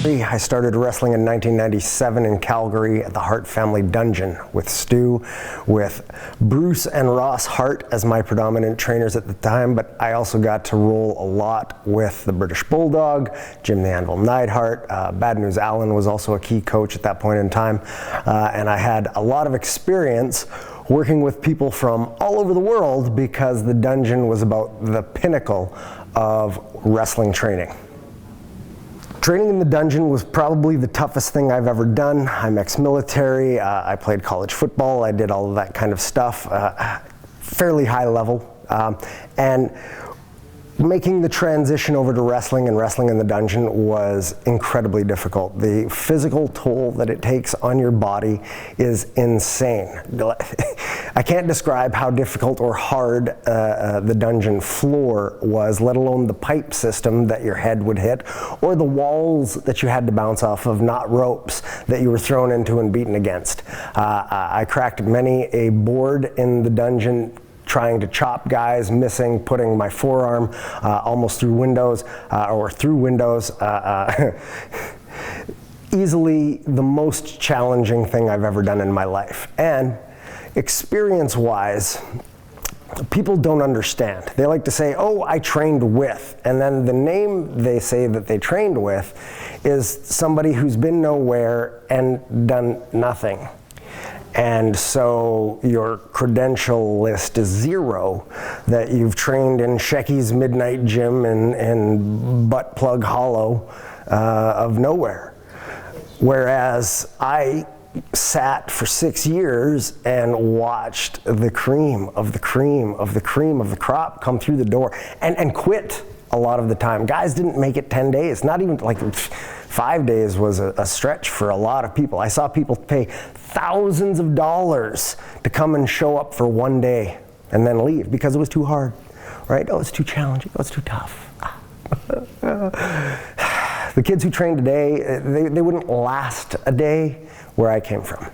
I started wrestling in 1997 in Calgary at the Hart Family Dungeon with Stu, with Bruce and Ross Hart as my predominant trainers at the time, but I also got to roll a lot with the British Bulldog, Jim the Anvil Neidhart. Bad News Allen was also a key coach at that point in time, and I had a lot of experience working with people from all over the world because the dungeon was about the pinnacle of wrestling training. Training in the dungeon was probably the toughest thing I've ever done. I'm ex-military, I played college football, I did all of that kind of stuff, fairly high level. And making the transition over to wrestling and wrestling in the dungeon was incredibly difficult. The physical toll that it takes on your body is insane. I can't describe how difficult or hard the dungeon floor was, let alone the pipe system that your head would hit, or the walls that you had to bounce off of, not ropes that you were thrown into and beaten against. I cracked many a board in the dungeon trying to chop guys, missing, putting my forearm almost through windows, Easily the most challenging thing I've ever done in my life. And experience-wise, people don't understand. They like to say, oh, I trained with, and then the name they say that they trained with is somebody who's been nowhere and done nothing. And so your credential list is zero, that you've trained in Shecky's Midnight Gym in Butt Plug Hollow of nowhere. Whereas I sat for 6 years and watched the cream of the cream of the cream of the crop come through the door and quit a lot of the time. Guys didn't make it 10 days, not even like 5 days was a stretch for a lot of people. I saw people pay thousands of dollars to come and show up for 1 day and then leave because it was too hard, right? Oh, it's too challenging, oh, it's too tough. The kids who train today, they wouldn't last a day where I came from.